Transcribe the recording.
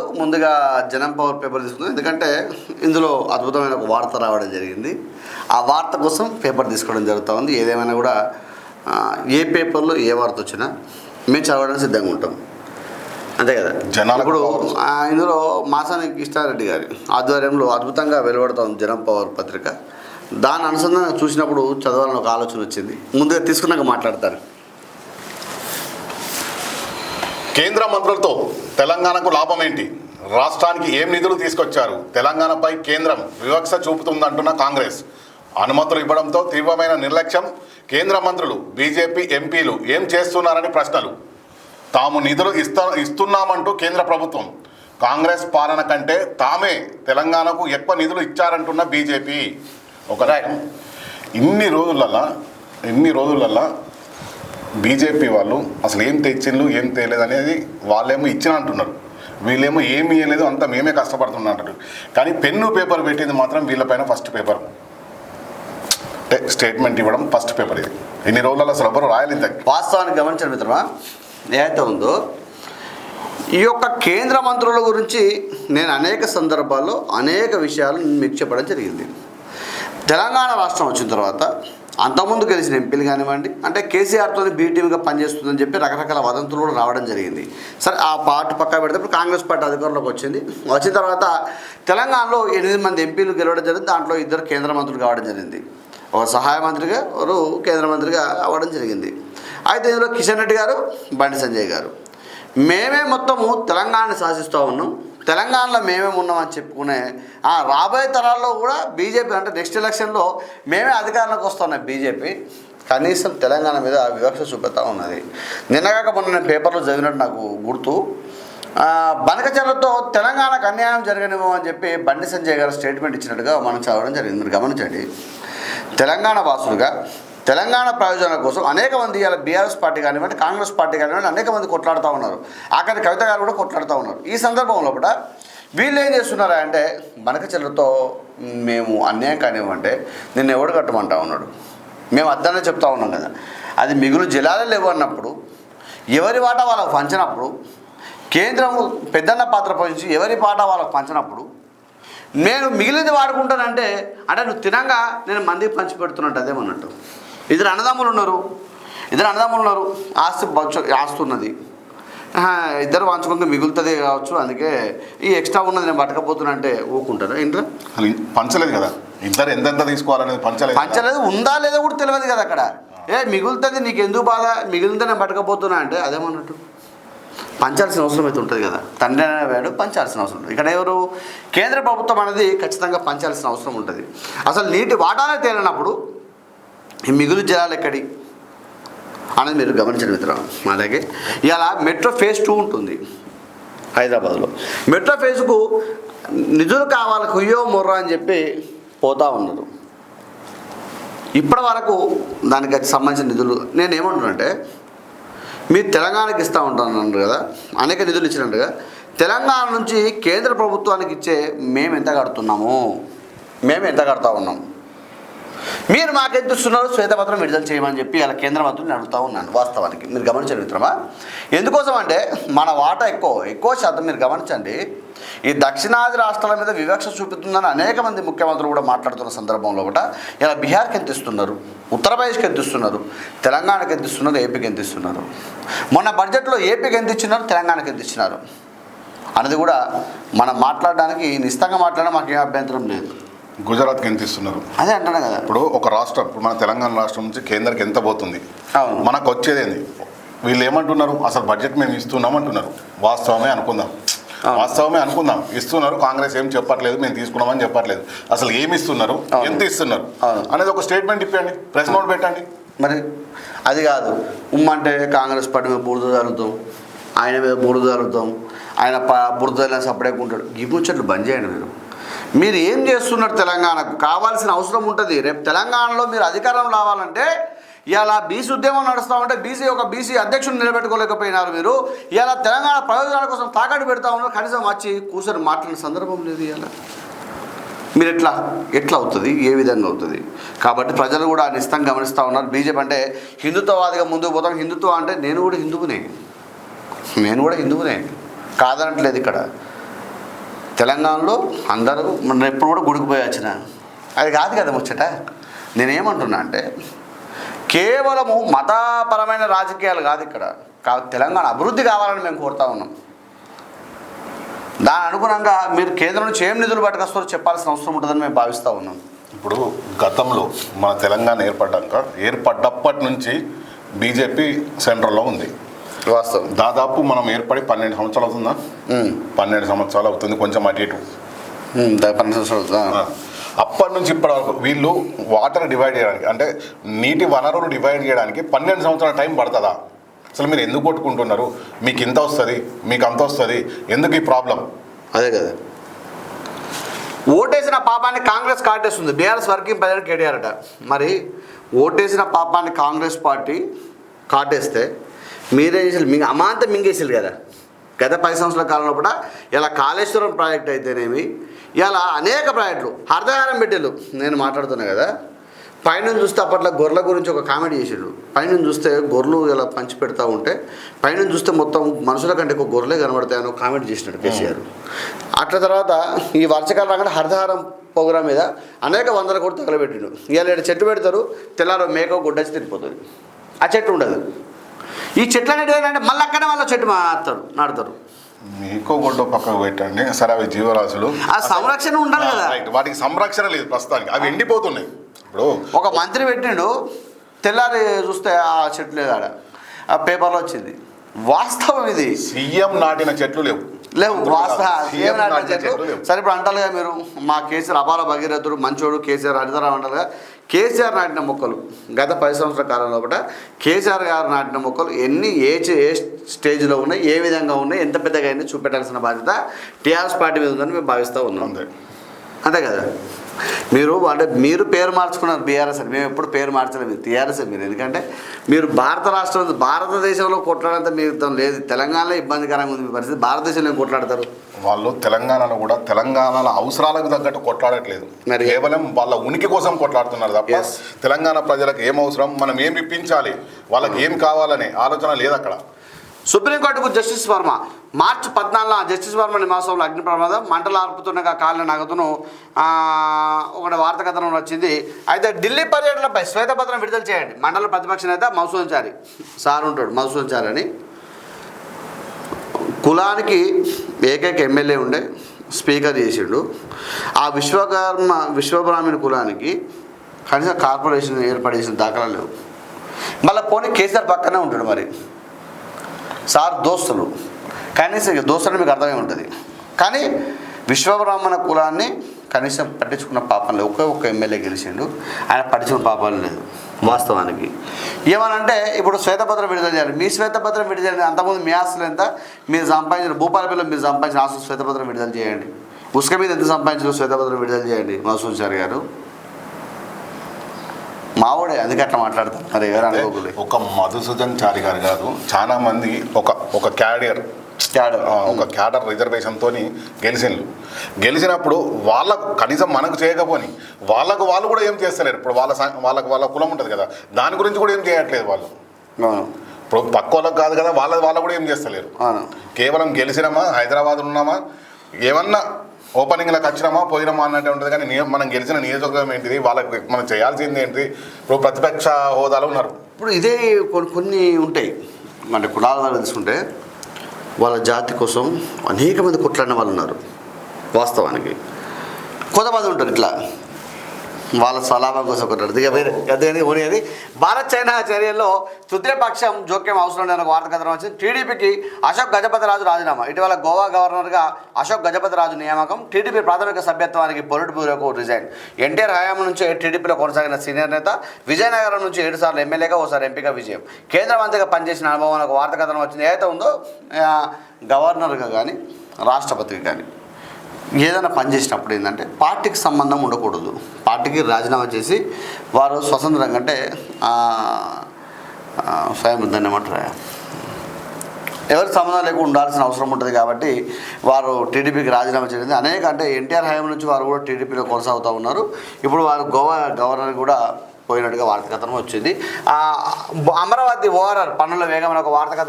ముందుగా జనం power paper తీసుకుందాం. ఎందుకంటే ఇందులో అద్భుతమైన ఒక వార్త రావడం జరిగింది. ఆ వార్త కోసం పేపర్ తీసుకోవడం జరుగుతూ ఉంది. ఏదేమైనా కూడా ఏ పేపర్లో ఏ వార్త వచ్చినా మేము చదవడానికి సిద్ధంగా ఉంటాం, అంతే కదా. ఇప్పుడు ఇందులో మాసాని కృష్ణారెడ్డి గారి ఆధ్వర్యంలో అద్భుతంగా వెలువడుతుంది జనం పవర్ పత్రిక. దాని అనుసంధానం చూసినప్పుడు చదవాలని ఒక ఆలోచన వచ్చింది. ముందుగా తీసుకున్నాక మాట్లాడతారు. కేంద్ర మంత్రులతో తెలంగాణకు లాభం ఏంటి? రాష్ట్రానికి ఏం నిధులు తీసుకొచ్చారు? తెలంగాణపై కేంద్రం వివక్ష చూపుతుందంటున్న కాంగ్రెస్. అనుమతులు ఇవ్వడంతో తీవ్రమైన నిర్లక్ష్యం. కేంద్ర మంత్రులు, బీజేపీ ఎంపీలు ఏం చేస్తున్నారని ప్రశ్నలు. తాము నిధులు ఇస్తున్నామంటూ కేంద్ర ప్రభుత్వం. కాంగ్రెస్ పాలన కంటే తామే తెలంగాణకు ఎక్కువ నిధులు ఇచ్చారంటున్న బీజేపీ. ఒక ఇన్ని రోజులల్లా బీజేపీ వాళ్ళు అసలు ఏం తెచ్చిండ్రు ఏం తేలేదు అనేది వాళ్ళేమో ఇచ్చిన అంటున్నారు, వీళ్ళేమో ఏమి ఇవ్వలేదు, అంతా మేమే కష్టపడుతున్నా అంటారు. కానీ పెన్ను పేపర్ పెట్టింది మాత్రం వీళ్ళపైన ఫస్ట్ పేపర్, అంటే స్టేట్మెంట్ ఇవ్వడం ఫస్ట్ పేపర్. ఇది ఇన్ని రోజులలో అసలు ఎవరు రాయలేదు. వాస్తవానికి గమనించండి మిత్రమా, ఏదైతే ఉందో ఈ యొక్క కేంద్ర మంత్రుల గురించి నేను అనేక సందర్భాల్లో అనేక విషయాలు మీకు చెప్పడం జరిగింది. తెలంగాణ రాష్ట్రం వచ్చిన తర్వాత అంతకుముందు గెలిచిన ఎంపీలు కానివ్వండి, అంటే కేసీఆర్తో బీ టీమ్గా పనిచేస్తుందని చెప్పి రకరకాల వదంతులు కూడా రావడం జరిగింది. సరే, ఆ పార్టీ పక్కా పెడితే ఇప్పుడు కాంగ్రెస్ పార్టీ అధికారంలోకి వచ్చిన తర్వాత తెలంగాణలో 8 మంది ఎంపీలు గెలవడం జరిగింది. దాంట్లో 2 కేంద్ర మంత్రులు కావడం జరిగింది. ఒక సహాయ మంత్రిగా, ఒక కేంద్ర మంత్రిగా అవ్వడం జరిగింది. అయితే ఇందులో కిషన్ రెడ్డి గారు, బండి సంజయ్ గారు, మేమే మొత్తము తెలంగాణని శాసిస్తూ ఉన్నాం, తెలంగాణలో మేమేమి ఉన్నామని చెప్పుకునే రాబోయే తరాల్లో కూడా బీజేపీ, అంటే నెక్స్ట్ ఎలక్షన్లో మేమే అధికారంలోకి వస్తున్నాం. బీజేపీ కనీసం తెలంగాణ మీద వివక్ష చూపుతూ ఉన్నది. నిన్నగాక మొన్న నేను పేపర్లో చదివినట్టు నాకు గుర్తు, బనకచర్లతో తెలంగాణకు అన్యాయం జరగనివ్వమని చెప్పి బండి సంజయ్ గారు స్టేట్మెంట్ ఇచ్చినట్టుగా మనం చదవడం జరిగింది. మీరు గమనించండి, తెలంగాణ వాసులుగా తెలంగాణ ప్రయోజనాల కోసం అనేక మంది ఇలా బీఆర్ఎస్ పార్టీ కానివ్వండి, కాంగ్రెస్ పార్టీ కానివ్వండి అనేక మంది కొట్లాడుతూ ఉన్నారు. ఆఖరి కవిత గారు కూడా కొట్లాడుతూ ఉన్నారు. ఈ సందర్భంలో కూడా వీళ్ళు ఏం చేస్తున్నారా అంటే, బనకచెర్లతో మేము అన్యాయం కానివ్వంటే నిన్ను ఎవడు కట్టమంటా ఉన్నాడు, మేము అద్దనే చెప్తా ఉన్నాం కదా. అది మిగులు జలాలే లేవు అన్నప్పుడు, ఎవరి వాటా వాళ్ళకు పంచినప్పుడు, కేంద్రం పెద్దన్న పాత్ర పోషించి ఎవరి పాట వాళ్ళకు పంచినప్పుడు నేను మిగిలింది వాడుకుంటానంటే, అంటే నువ్వు తినంగా నేను మందికి పంచి పెడుతున్నట్టు అదేమన్నట్టు. ఇద్దరు అన్నదమ్ములు ఉన్నారు, ఆస్తి ఉన్నది, ఇద్దరు పంచుకుంటే మిగులుతుంది కావచ్చు, అందుకే ఈ ఎక్స్ట్రా ఉన్నది నేను పట్టకపోతున్నా అంటే ఊకుంటారా? ఇంట్లో పంచలేదు కదా, ఇద్దరు ఎంతెంత తీసుకోవాలనేది పంచలేదు, ఉందా లేదా కూడా తెలియదు కదా. అక్కడ మిగులుతుంది, నీకు ఎందుకు బాధ, మిగిలితే నేను పట్టకపోతున్నా అంటే అదేమన్నట్టు. పంచాల్సిన అవసరం అయితే ఉంటుంది కదా, తండ్రి అనేవాడు పంచాల్సిన అవసరం ఉంటుంది. ఇక్కడ ఎవరు, కేంద్ర ప్రభుత్వం అనేది ఖచ్చితంగా పంచాల్సిన అవసరం ఉంటుంది. అసలు నీటి వాటానే తేలినప్పుడు ఈ మిగులు జలాలు ఎక్కడి అనేది మీరు గమనించండి మిత్రం. అలాగే ఇలా మెట్రో ఫేజ్ 2 ఉంటుంది హైదరాబాద్లో. మెట్రో ఫేజ్కు నిధులు కావాలి, కుయ్యో మొర్రా అని చెప్పి పోతూ ఉన్నారు. ఇప్పటి వరకు దానికి సంబంధించిన నిధులు నేను ఏమంటున్నానంటే, మీరు తెలంగాణకి ఇస్తూ ఉంటాను కదా, అనేక నిధులు ఇచ్చినట్టుగా తెలంగాణ నుంచి కేంద్ర ప్రభుత్వానికి ఇచ్చే మేము ఎంత కడతా ఉన్నాము, మీరు మాకెంత ఇస్తున్నారు, శ్వేతపత్రం విడుదల చేయమని చెప్పి అలా కేంద్ర మంత్రులు అడుగుతూ ఉన్నాను. వాస్తవానికి మీరు గమనించండి మిత్రమా, ఎందుకోసం అంటే మన వాటా ఎక్కువ శాతం మీరు గమనించండి. ఈ దక్షిణాది రాష్ట్రాల మీద వివక్ష చూపుతుందని అనేక మంది ముఖ్యమంత్రులు కూడా మాట్లాడుతున్న సందర్భంలో కూడా ఇలా బీహార్కి ఎంత ఇస్తున్నారు, ఉత్తరప్రదేశ్కి ఎంత ఇస్తున్నారు, తెలంగాణకి ఎంత ఇస్తున్నారు, ఏపీకి ఎంత ఇస్తున్నారు, మొన్న బడ్జెట్లో ఏపీకి ఎంత ఇచ్చినారు, తెలంగాణకి ఎంత ఇచ్చినారు అనేది కూడా మనం మాట్లాడడానికి, నిశ్చితంగా మాట్లాడడం మాకు ఏం అభ్యంతరం లేదు. గుజరాత్కి ఎంత ఇస్తున్నారు అదే అంటున్నా కదా. ఇప్పుడు ఒక రాష్ట్రం, ఇప్పుడు మన తెలంగాణ రాష్ట్రం నుంచి కేంద్రానికి ఎంత పోతుంది, మనకు వచ్చేదేంది? వీళ్ళు ఏమంటున్నారు, అసలు బడ్జెట్ మేము ఇస్తున్నామంటున్నారు. వాస్తవమే అనుకుందాం, ఇస్తున్నారు. కాంగ్రెస్ ఏం చెప్పట్లేదు, మేము తీసుకున్నామని చెప్పట్లేదు. అసలు ఏమి ఇస్తున్నారు, ఎంత ఇస్తున్నారు అనేది ఒక స్టేట్మెంట్ ఇప్పండి, ప్రెస్ నోట్ పెట్టండి. మరి అది కాదు, ఉమ్మంటే కాంగ్రెస్ పార్టీ మీద బురద జరుగుతాం, ఆయన మీద బురద జరుగుతాం, ఆయన బురద సపరేట్గా ఉంటాడు. ఈ ముచ్చట్లు బంద్ చేయండి. మీరు ఏం చేస్తున్నారు, తెలంగాణకు కావాల్సిన అవసరం ఉంటుంది. రేపు తెలంగాణలో మీరు అధికారం రావాలంటే, ఇలా బీసీ ఉద్యమం నడుస్తూ ఉంటే బీసీ అధ్యక్షుడిని నిలబెట్టుకోలేకపోయినారు. మీరు ఇలా తెలంగాణ ప్రయోజనాల కోసం తాకట్టు పెడతా ఉన్నారు. కనీసం వచ్చి కూర్చొని మాట్లాడిన సందర్భం లేదు. ఇలా మీరు ఎట్లా అవుతుంది, ఏ విధంగా అవుతుంది? కాబట్టి ప్రజలు కూడా నిశ్చితంగా గమనిస్తూ ఉన్నారు. బీజేపీ అంటే హిందుత్వవాదిగా ముందుకు పోతాం. హిందుత్వం అంటే నేను కూడా హిందువునే కాదనట్లేదు. ఇక్కడ తెలంగాణలో అందరూ మన ఎప్పుడు కూడా గుడికి పోయి వచ్చిన అది కాదు కదా ముచ్చట. నేనేమంటున్నా అంటే కేవలము మతపరమైన రాజకీయాలు కాదు ఇక్కడ. తెలంగాణ అభివృద్ధి కావాలని మేము కోరుతా ఉన్నాం. దాని అనుగుణంగా మీరు కేంద్రం నుంచి ఏం నిధులు పట్టుకొస్తారో చెప్పాల్సిన అవసరం ఉంటుందని మేము భావిస్తూ ఉన్నాం. ఇప్పుడు గతంలో మన తెలంగాణ ఏర్పడ్డప్పటి నుంచి బీజేపీ సెంట్రల్లో ఉంది. వాస్తవం. దాదాపు మనం ఏర్పడి 12 సంవత్సరాలు అవుతుందా? 12 సంవత్సరాలు అవుతుంది, కొంచెం అటు ఇటు. 12 సంవత్సరాలు అవుతుందా? అప్పటి నుంచి ఇప్పటి వరకు వీళ్ళు వాటర్ డివైడ్ చేయడానికి, అంటే నీటి వనరులు డివైడ్ చేయడానికి 12 సంవత్సరాల టైం పడుతుందా? అసలు మీరు ఎందుకు కొట్టుకుంటున్నారు? మీకు ఇంత వస్తుంది, మీకు అంత వస్తుంది, ఎందుకు ఈ ప్రాబ్లం? అదే కదా, ఓటేసిన పాపాన్ని కాంగ్రెస్ కాటేస్తుంది. బీఆర్ఎస్ వర్కింగ్ ప్రెసిడెంట్ కేటీఆర్ అట. మరి ఓటేసిన పాపాన్ని కాంగ్రెస్ పార్టీ కాటేస్తే మీరేం చేసారు? మీ అమాంతం మింగేసారు కదా. గత 10 సంవత్సరాల కాలంలో కూడా ఇలా కాళేశ్వరం ప్రాజెక్ట్ అయితేనేమి, ఇలా అనేక ప్రాజెక్టులు హరితహారం పెట్టారు. నేను మాట్లాడుతున్నా కదా, పైన చూస్తే అప్పట్లో గొర్రెల గురించి ఒక కామెంట్ చేసాడు. పైన చూస్తే గొర్రెలు ఇలా పంచి పెడతా ఉంటే పైన చూస్తే మొత్తం మనుషుల కంటే ఒక గొర్రెలే కనబడతాయని ఒక కామెంట్ చేసినాడు కేసీఆర్. అట్లా తర్వాత ఈ వర్షకాలం రాగానే హరితహారం ప్రోగ్రామ్ మీద అనేక వందల కోట్లు తగలబెట్టిండు. ఇవాళ చెట్టు పెడతారు, తెల్లారో మేకో గుడ్డచ్చి తిరిగిపోతుంది, ఆ చెట్టు ఉండదు. ఈ చెట్లు అనేది ఏంటంటే మళ్ళీ అక్కడే వాళ్ళ చెట్టు నాటుతారు. మీకో గొడ్డ పక్కకు పెట్టండి, సరే అవి జీవరాశులు, ఆ సంరక్షణ ఉండాలి కదా. వాటికి సంరక్షణ లేదు ప్రస్తుతానికి, అవి ఎండిపోతున్నాయి. ఇప్పుడు ఒక మంత్రి పెట్టిండు, తెల్లారి చూస్తే ఆ చెట్టు లేదు, ఆడ ఆ పేపర్లో వచ్చింది. వాస్తవం ఇది. సీఎం నాటిన చెట్లు లేవు. వాస్తవం నాటిన చెట్లు. సరే ఇప్పుడు అంటారుగా మీరు, మా కేసీఆర్ అపార భగీరథుడు మంచోడు కేసీఆర్ హరితరావు అంటారుగా. కేసీఆర్ నాటిన మొక్కలు గత 10 సంవత్సరాల కాలంలో కూడా కేసీఆర్ గారు నాటిన మొక్కలు ఎన్ని ఏ స్టేజ్లో ఉన్నాయి, ఏ విధంగా ఉన్నాయి, ఎంత పెద్దగా అయింది చూపెట్టాల్సిన బాధ్యత టీఆర్ఎస్ పార్టీ మీద ఉందని మేము భావిస్తూ ఉన్నాం. అంతే కదా. మీరు పేరు మార్చుకున్నారు బీఆర్ఎస్ అని. మేము ఎప్పుడు పేరు మార్చలేదు, మీరు టీఆర్ఎస్ మీరు. ఎందుకంటే మీరు భారతదేశంలో కొట్లాడంత మీకు లేదు. తెలంగాణలో ఇబ్బందికరంగా ఉంది మీ పరిస్థితి, భారతదేశంలో కొట్లాడతారు. వాళ్ళు తెలంగాణలో కూడా తెలంగాణలో అవసరాలకు తగ్గట్టు కొట్లాడట్లేదు, కేవలం వాళ్ళ ఉనికి కోసం కొట్లాడుతున్నారు తప్ప తెలంగాణ ప్రజలకు ఏం అవసరం, మనం ఏం ఇప్పించాలి, వాళ్ళకి ఏం కావాలనే ఆలోచన లేదు అక్కడ. సుప్రీంకోర్టుకు జస్టిస్ వర్మ మార్చి 14 జస్టిస్ వర్మ నివాసంలో అగ్ని ప్రమాదం, మంటలు ఆర్పుతుండగా కాలిన నగదును ఒకటి వార్తా కథనం వచ్చింది. అయితే ఢిల్లీ పర్యటనపై శ్వేతపత్రం విడుదల చేయండి. మండల ప్రతిపక్ష నేత మధుసూదన్ చారి సార్ ఉంటాడు, మధుసూదన్ చారి అని. కులానికి ఏకైక ఎమ్మెల్యే ఉండే, స్పీకర్ చేసిండు. ఆ విశ్వబ్రాహ్మణ కులానికి కనీసం కార్పొరేషన్ ఏర్పాటు చేసిన దాఖలా లేవు. మళ్ళీ పోనీ కేసీఆర్ పక్కనే ఉంటాడు. మరి సార్ దోస్తులు, కనీసం దోస్తులు మీకు అర్థమై ఉంటుంది. కానీ విశ్వబ్రాహ్మణ కులాన్ని కనీసం పట్టించుకున్న పాపం లేదు. ఒక్క ఎమ్మెల్యే గెలిచిండు, ఆయన పట్టించుకున్న పాపాలు లేదు వాస్తవానికి. ఏమనంటే ఇప్పుడు శ్వేతపత్రం విడుదల చేయాలి. మీ శ్వేతపత్రం విడుదల చేయండి. అంతకుముందు మీ ఆస్తులు ఎంత, మీరు సంపాదించిన భూపాలపల్లిలో మీరు సంపాదించిన ఆస్తులు శ్వేతపత్రం విడుదల చేయండి. ఉసుక మీద ఎంత సంపాదించిన శ్వేతపత్రం విడుదల చేయండి. మధుసూదన్ చారి గారు మావోడే, అందుకే అట్లా మాట్లాడతారు. మరి ఎవరు అనుకోకూడదు. ఒక మధుసూదన్ చారి గారు కాదు, చాలా మంది ఒక క్యాడర్ రిజర్వేషన్తో గెలిచినప్పుడు వాళ్ళకు కనీసం మనకు చేయకపోని వాళ్ళు కూడా ఏం చేస్తలేరు. ఇప్పుడు వాళ్ళ కులం ఉంటుంది కదా, దాని గురించి కూడా ఏం చేయట్లేదు వాళ్ళు. ఇప్పుడు పక్క వాళ్ళకు కాదు కదా, వాళ్ళ కూడా ఏం చేస్తలేరు. కేవలం గెలిచినామా, హైదరాబాద్ ఉన్నామా, ఏమన్నా ఓపెనింగ్లకు వచ్చినామా పోయినామా అన్నట్టు ఉంటుంది. కానీ మనం గెలిచిన నియోజకవర్గం ఏంటిది, వాళ్ళకి మనం చేయాల్సింది ఏంటి? ఇప్పుడు ప్రతిపక్ష హోదాలో ఉన్నారు. ఇప్పుడు ఇదే కొన్ని ఉంటాయి. అంటే కులాల వాళ్ళు తీసుకుంటే వాళ్ళ జాతి కోసం అనేక మంది కొట్లాడిన వాళ్ళు ఉన్నారు. వాస్తవానికి కొంతమంది ఉంటారు ఇట్లా వాళ్ళ స్వలాభం కోసం కొట్లాడుతుంది. ఇక వేరే ఓనేది భారత్ చైనా చర్యల్లో తృతీయపక్షం జోక్యం అవసరం లేని వార్త కథనం వచ్చింది. టీడీపీకి అశోక్ గజపతిరాజు రాజీనామా. ఇటీవల గోవా గవర్నర్గా అశోక్ గజపతిరాజు నియామకం. టీడీపీ ప్రాథమిక సభ్యత్వానికి పొలిట్ బ్యూరోకు రిజైన్. ఎన్టీఆర్ హయాం నుంచి టీడీపీలో కొనసాగిన సీనియర్ నేత, విజయనగరం నుంచి 7 సార్లు ఎమ్మెల్యేగా, ఓసారి ఎంపీగా విజయం. కేంద్ర మంత్రిగా పనిచేసిన అనుభవం ఒక వార్త కథనం వచ్చింది. ఏదైతే ఉందో గవర్నర్గా కానీ రాష్ట్రపతికి కానీ ఏదైనా పని చేసినప్పుడు ఏంటంటే పార్టీకి సంబంధం ఉండకూడదు. పార్టీకి రాజీనామా చేసి వారు స్వతంత్రంగా, అంటే స్వయం దాన్ని ఏమంటారా, ఎవరికి సంబంధం లేకుండా ఉండాల్సిన అవసరం ఉంటుంది. కాబట్టి వారు టీడీపీకి రాజీనామా చేసింది. అంటే ఎన్టీఆర్ హయాం నుంచి వారు కూడా టీడీపీలో కొనసాగుతూ ఉన్నారు. ఇప్పుడు వారు గోవా గవర్నర్ కూడా పోయినట్టుగా వార్త కథనం వచ్చింది. అమరావతి ఓఆర్ఆర్ పనుల వేగం ఒక వార్త కథనం